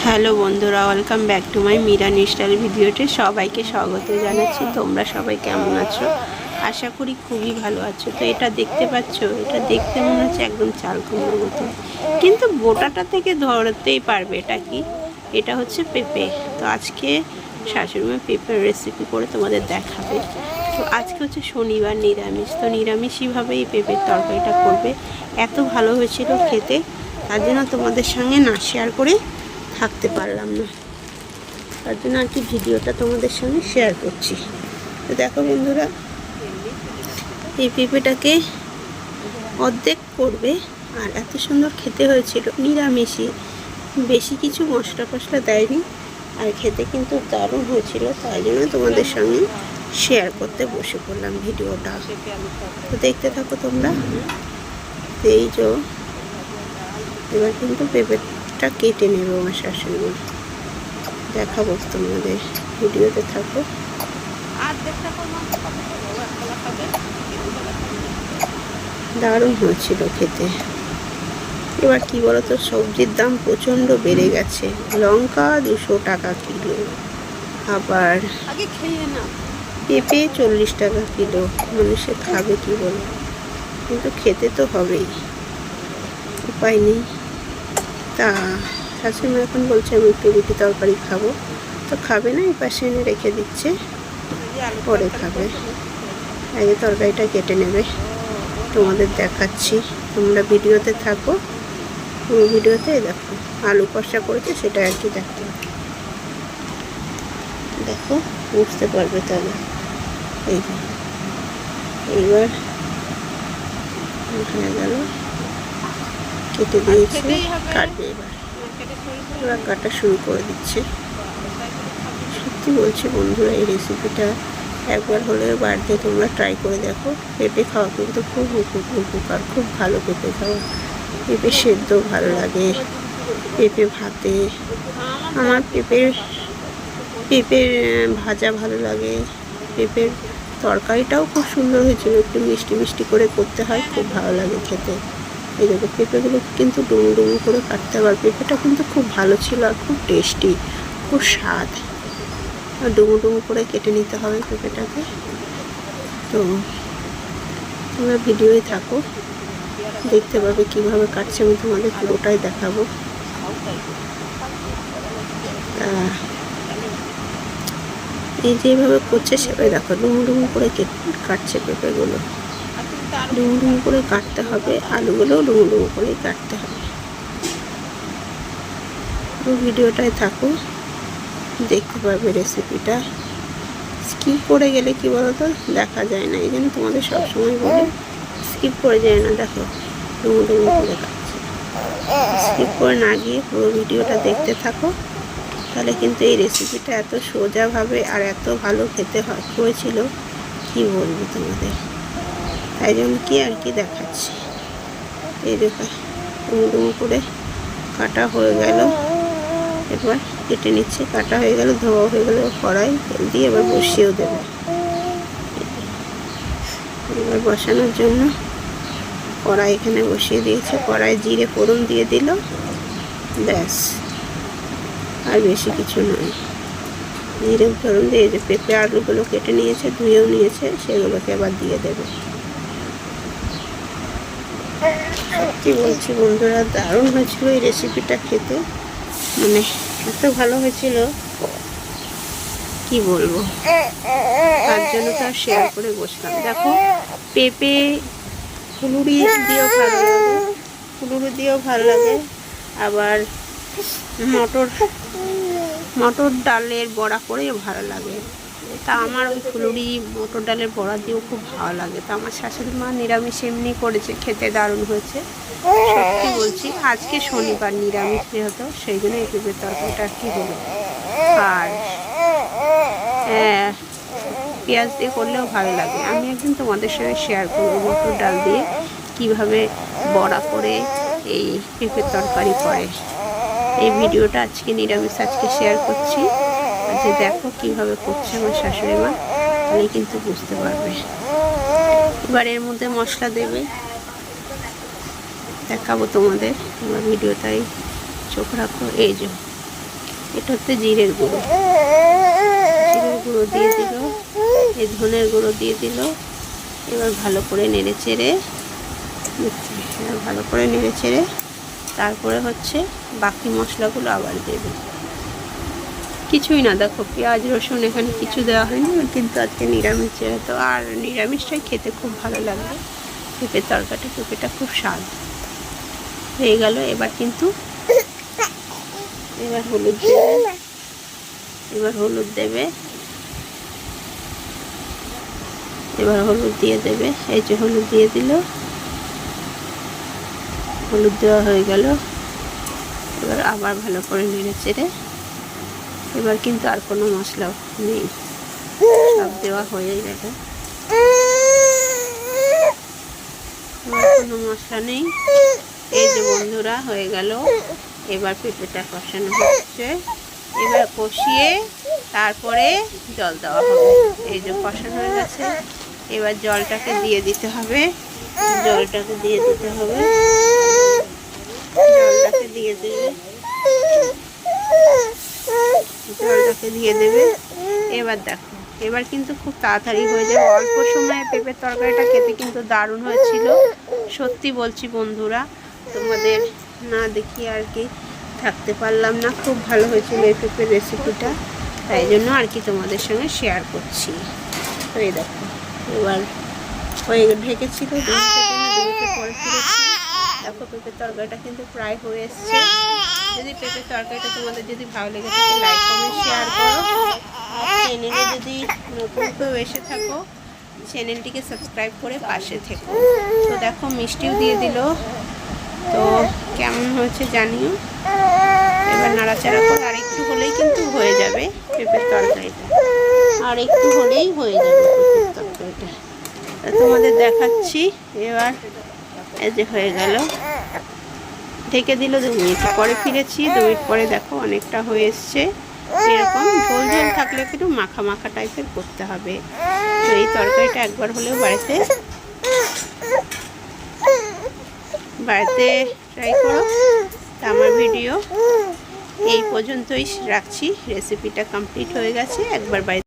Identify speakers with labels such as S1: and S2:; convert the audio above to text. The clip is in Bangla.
S1: হ্যালো বন্ধুরা, welcome back to my Meera style ভিডিওতে সবাইকে স্বাগত জানাচ্ছি। তোমরা সবাই কেমন আছো? আশা করি খুবই ভালো আছো। তো এটা দেখতে পাচ্ছ, এটা দেখতে মনে হচ্ছে একদম চাল কুমড়োর মতো, কিন্তু বোটাটা থেকে ধরতেই পারবে এটা কি। এটা হচ্ছে পেঁপে। তো আজকে শাশুড়িমা পেঁপের রেসিপি করে তোমাদের দেখাবে। তো আজকে হচ্ছে শনিবার, নিরামিষ। তো নিরামিষইভাবেই পেঁপের তরকারিটা করবে। এত ভালো হয়েছিল খেতে, তার জন্য তোমাদের সঙ্গে না শেয়ার করে থাকতে পারলাম না, তার জন্য আর কি ভিডিওটা তোমাদের সঙ্গে শেয়ার করছি। তো দেখো বন্ধুরা, এই পেঁপেটাকে অর্ধেক করবে, আর এত সুন্দর খেতে হয়েছিল নিরামিষই, বেশি কিছু মশলা ফসলা দেয়নি, আর খেতে কিন্তু দারুণ হয়েছিল। তাই জন্য তোমাদের সঙ্গে শেয়ার করতে বসে পড়লাম ভিডিওটা। তো দেখতে থাকো তোমরা। এই যে এবার কিন্তু পেঁপেটা কেটে নেবো আমার শাশুড়ি মা, দেখাবো তোমাদের, ভিডিওতে থাকো। দারুণ হয়েছিল খেতে। এবার কি বলতো, সবজির দাম প্রচণ্ড বেড়ে গেছে। লঙ্কা 200 টাকা কিলো, আবার পেঁপে 40 টাকা কিলো। মানুষে খাবে কি বলো, কিন্তু খেতে তো হবেই, উপায় নেই। তা শাশুড়ি এখন বলছে আমি একটু রুটি তরকারি খাবো। তো খাবে না, এই পাশে এনে রেখে দিচ্ছে, পরে খাবে। আগে তরকারিটা কেটে নেবে, তোমাদের দেখাচ্ছি। তোমরা ভিডিওতে থাকো, পুরো ভিডিওতে দেখো। আলু কষা করেছে সেটা আর কি দেখতে দেখো, বুঝতে পারবে তাহলে। এই যে এইবার হয়ে গেল, কেটে দিয়েছে, কাটবে। এবার কাটা শুরু করে দিচ্ছে। সত্যি বলছি বন্ধুরা, এই রেসিপিটা একবার হলেও বাড়িতে তোমরা ট্রাই করে দেখো। পেঁপে খাওয়া কিন্তু খুব উপকার, খুব ভালো পেঁপে খাওয়া। পেঁপে সেদ্ধ ভালো লাগে, পেঁপে ভাতে। আমার পেঁপের ভাজা ভালো লাগে। পেঁপের তরকারিটাও খুব সুন্দর হয়েছিল, একটু মিষ্টি মিষ্টি করে করতে হয়, খুব ভালো লাগে খেতে। এই দেখো, পেঁপেগুলো কিন্তু ডুমো ডুমো করে কাটতে হবে। আর পেঁপেটা কিন্তু খুব ভালো ছিল, আর খুব টেস্টি, খুব স্বাদ। আর ডুমো ডুমো করে কেটে নিতে হবে পেঁপেটাকে। তো তোমরা ভিডিওয় থাকো, দেখতে পাবে কীভাবে কাটছে, আমি তোমাদের পুরোটাই দেখাবো। এই যেভাবে করছে সেভাবে দেখো, ডুমো ডুমো করে কাটছে পেঁপেগুলো। ডুমো ডুমো করে কাটতে হবে, আলুগুলোও ডুমো ডুমো করেই কাটতে হবে। পুরো ভিডিওটায় থাকো, দেখতে পাবে রেসিপিটা। স্কিপ করে গেলে কি বলতো, দেখা যায় না। এই জন্য তোমাদের সবসময় বলি স্কিপ করে যায় না। দেখো ডুমো ডুমো করে কাটছে, স্কিপ করে না গিয়ে পুরো ভিডিওটা দেখতে থাকো, তাহলে কিন্তু এই রেসিপিটা এত সোজাভাবে আর এত ভালো খেতে হয়েছিল কি বলবো তোমাদের। তাই জন্য কি আর কি দেখাচ্ছি। এই দেখো ডুমো ডুমো করে কাটা হয়ে গেল, এবার কেটে নিচ্ছে। কাটা হয়ে গেল, ধোয়া হয়ে গেল, কড়াই তেল দিয়ে এবার বসিয়েও দেবে। এবার বসানোর জন্য কড়াই এখানে বসিয়ে দিয়েছে। কড়াই জিরে ফোড়ন দিয়ে দিল, ব্যাস, আর বেশি কিছু নয়। জিরে ফোড়ন দিয়ে যে পেঁপে আলুগুলো কেটে নিয়েছে, ধুয়েও নিয়েছে, সেগুলোকে এবার দিয়ে দেবে। সত্যি বলছি বন্ধুরা, দারুণ হয়েছিল এই রেসিপিটা খেতে, মানে এত ভালো হয়েছিল কি বলবো। তার জন্য তো শেয়ার করে বসলাম। দেখো পেঁপে ফুলুরি দিয়েও ভালো লাগে, ফুলুরি দিয়েও ভালো লাগে, আবার মটর ডালের বড়া করেও ভালো লাগে। তা আমার ওই ফুলুরি মটর ডালের বড়া দিয়েও খুব ভালো লাগে। তা আমার শাশুড়ি মা নিরামিষ এমনি করেছে, খেতে দারুণ হয়েছে। সত্যি বলছি, আজকে শনিবার, নিরামিষ যেহেতু, সেই জন্য এই পেঁপের তরকারিটা কি হলো। আর পেঁয়াজ দিয়ে করলেও ভালো লাগে। আমি একদিন তোমাদের সঙ্গে শেয়ার করবো মটর ডাল দিয়ে কিভাবে বড়া করে এই পেঁপের তরকারি করে। এই ভিডিওটা আজকে নিরামিষ আজকে শেয়ার করছি। আজকে দেখো কিভাবে করছে আমার শাশুড়ি মা, তাহলে কিন্তু বুঝতে পারবে। এবার এর মধ্যে মশলা দেবে, দেখাবো তোমাদের, তোমরা ভিডিওটাই চোখ রাখো। এই যে এটা হচ্ছে জিরের গুঁড়ো দিয়ে দিল, এই ধনের গুঁড়ো দিয়ে দিল। এবার ভালো করে নেড়ে চেড়ে তারপরে হচ্ছে বাকি মশলাগুলো আবার দেবে। কিছুই না, দেখো পেঁয়াজ রসুন এখানে কিছু দেওয়া হয়নি, কিন্তু আজকে নিরামিষ যেহেতু, আর নিরামিষটাই খেতে খুব ভালো লাগবে। পেঁপের তরকারিটা, পেঁপেটা খুব স্বাদ হয়ে গেল। এবার কিন্তু হলুদ দেবে, এবার হলুদ দিয়ে দেবে। এই যে হলুদ দিয়ে দিল, হলুদ দেওয়া হয়ে গেল। এবার আবার ভালো করে নেড়ে চেড়ে, এবার কিন্তু আর কোনো মশলা নেই, সব দেওয়া হয়েই গেল। কোনো মশলা নেই। এই যে বন্ধুরা হয়ে গেল। এবার পেঁপেটা কষানো হচ্ছে, এবার কষিয়ে তারপরে জল দেওয়া হবে। এই যে কষানো হয়ে গেছে, এবার জলটাকে দিয়ে দিতে হবে। জলটাকে দিয়ে দেবে। এবার দেখো, এবার কিন্তু খুব তাড়াতাড়ি হয়ে যাবে। অল্প সময়ে পেঁপের তরকারিটা খেতে কিন্তু দারুণ হয়েছিল, সত্যি বলছি বন্ধুরা। তোমাদের না দেখিয়ে আর কি থাকতে পারলাম না। খুব ভালো হয়েছিল এই পেঁপের রেসিপিটা, তাই জন্য আর কি তোমাদের সঙ্গে শেয়ার করছি। তো এই দেখো, এবার ঢেকেছিল, পরে ফিরেছি। দেখো পেঁপের তরকারিটা কিন্তু প্রায় হয়ে এসছে। যদি পেঁপের তরকারিটা তোমাদের যদি ভালো লেগে থাকে, লাইক কমেন্ট শেয়ার করো। চ্যানেলে যদি নতুন কেউ এসে থাকো, চ্যানেলটিকে সাবস্ক্রাইব করে পাশে থেকো। তো দেখো মিষ্টিও দিয়ে দিল। তো কেমন হয়েছে জানিও। এবার নাড়াচাড়া করে আরেকটু হলেই কিন্তু হয়ে যাবে পেঁপের তরকারিটা, আর একটু হলেই হয়ে যাবে পেঁপের তরকারিটা। তোমাদের দেখাচ্ছি। এবার এই যে হয়ে গেল, ঢেকে দিল। 2 মিনিট পরে ফিরেছি। 2 মিনিট পরে দেখো অনেকটা হয়ে এসছে। এরকম ঝোল থাকলে একটু মাখা মাখা টাইপের করতে হবে। তো এই তরকারিটা একবার হলেও বাড়িতে ট্রাই করো। তা আমার ভিডিও এই পর্যন্তই রাখছি। রেসিপিটা কমপ্লিট হয়ে গেছে। একবার বাড়িতে